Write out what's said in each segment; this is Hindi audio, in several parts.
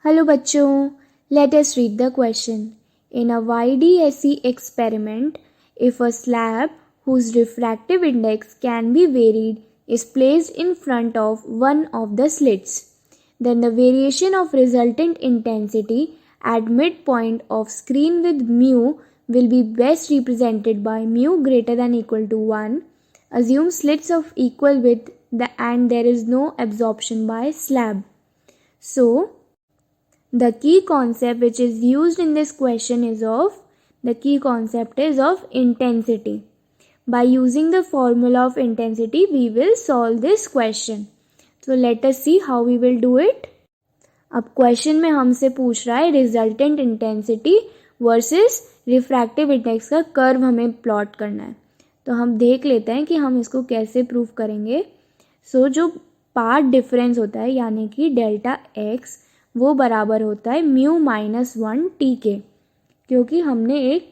हेलो बच्चों, let us read the question. In a YDSE experiment, if a slab whose refractive index can be varied is placed in front of one of the slits, then the variation of resultant intensity at midpoint of screen with mu will be best represented by mu greater than equal to 1. Assume slits of equal width and there is no absorption by slab. So, the key concept which is used in this question is of intensity. By using the formula of intensity, we will solve this question. So let us see how we will do it. अब क्वेश्चन में हमसे पूछ रहा है resultant intensity versus refractive index का कर्व हमें प्लॉट करना है. तो हम देख लेते हैं कि हम इसको कैसे प्रूव करेंगे. जो पार्ट डिफरेंस होता है यानी कि डेल्टा एक्स वो बराबर होता है म्यू माइनस 1 टी के, क्योंकि हमने एक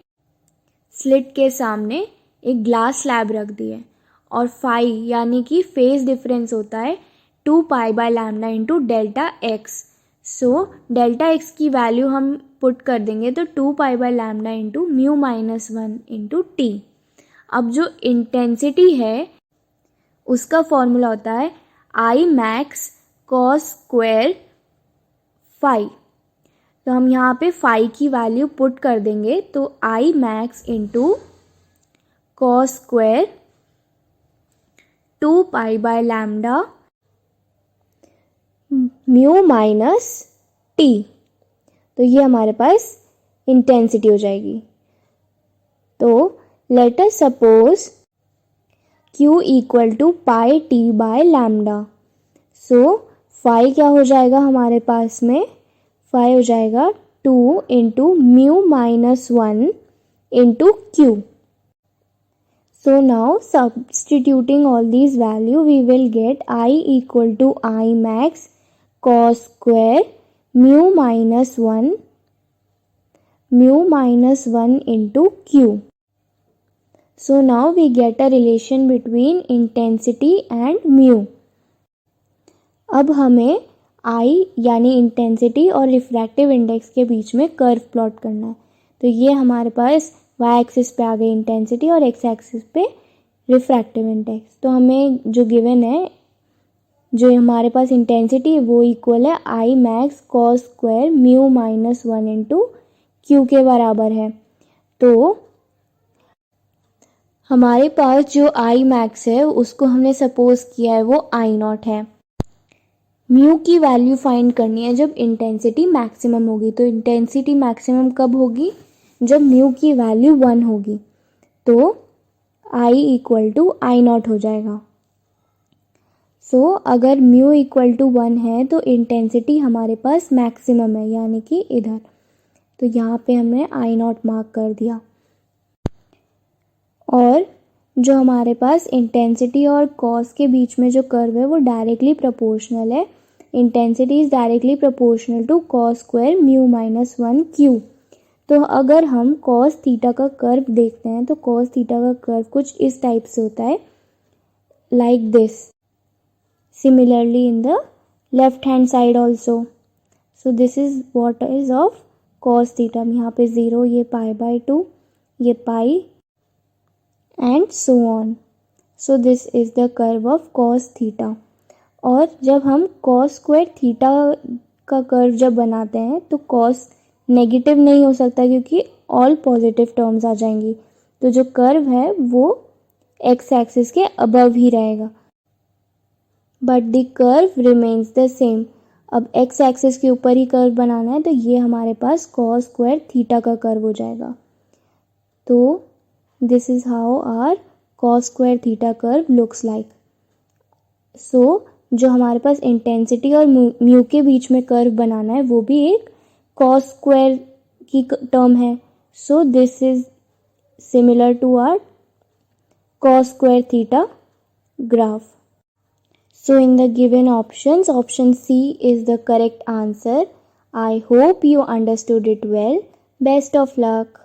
स्लिट के सामने एक ग्लास स्लैब रख दी है. और फाई यानी कि फेज डिफरेंस होता है 2 pi by lambda into delta x. Delta x की वैल्यू हम पुट कर देंगे तो 2 pi by lambda into mu minus 1 into t. अब जो इंटेंसिटी है उसका फॉर्मूला होता है I max cos square phi. तो हम यहाँ पे फाई की वैल्यू पुट कर देंगे तो I max into cos square 2 pi by lambda mu minus t. तो ये हमारे पास इंटेंसिटी हो जाएगी. तो let us suppose Q equal to pi t by lambda. Phi क्या हो जाएगा हमारे पास में, फाई हो जाएगा 2 into mu minus 1 into Q. So now substituting all these value we will get I equal to I max cos square mu minus 1 into Q. So now we get a relation between intensity and mu. अब हमें I यानी इंटेंसिटी और रिफ्रैक्टिव इंडेक्स के बीच में कर्व प्लॉट करना है. तो ये हमारे पास y एक्सिस पे आ गई इंटेंसिटी और x एक्सिस पे रिफ्रैक्टिव इंडेक्स. तो हमें जो गिवन है, जो हमारे पास इंटेंसिटी वो इक्वल है I max cos square mu minus 1 into Q के बराबर है. तो हमारे पास जो आई मैक्स है उसको हमने सपोज किया है वो आई नॉट है. म्यू की वैल्यू फाइंड करनी है जब इंटेंसिटी मैक्सिमम होगी. तो इंटेंसिटी मैक्सिमम कब होगी, जब म्यू की वैल्यू 1 होगी. तो I equal to I not हो जाएगा. अगर म्यू इक्वल टू 1 है तो इंटेंसिटी हमारे पास मैक्सिमम है यानी कि इधर. तो यहाँ पे हमने आई नॉट मार्क कर दिया. और जो हमारे पास इंटेंसिटी और कॉस के बीच में जो कर्व है वो डायरेक्टली प्रोपोर्शनल है. Intensity is directly proportional to cos square mu minus 1 q. तो अगर हम कॉस थीटा का कर्व देखते हैं तो कॉस थीटा का कर्व कुछ इस टाइप से होता है, like this. Similarly in the left hand side also. This is what is of cos theta. यहाँ पे 0, ये पाई बाय 2, ये pi and so on. This is the curve of cos theta. और जब हम कॉस स्क्वायर थीटा का कर्व जब बनाते हैं तो कॉस नेगेटिव नहीं हो सकता क्योंकि ऑल पॉजिटिव टर्म्स आ जाएंगी. तो जो कर्व है वो एक्स एक्सिस के अबव ही रहेगा, but the curve remains the same. अब एक्स एक्सिस के ऊपर ही कर्व बनाना है तो ये हमारे पास कॉस स्क्वायर थीटा का कर्व हो जाएगा. तो this is how our cos square theta curve looks like. जो हमारे पास इंटेंसिटी और म्यू के बीच में कर्व बनाना है वो भी एक कॉस स्क्वायर की टर्म है. This is similar to our cos square theta graph. In the given options, option C is the correct answer. I hope you understood it well. Best of luck.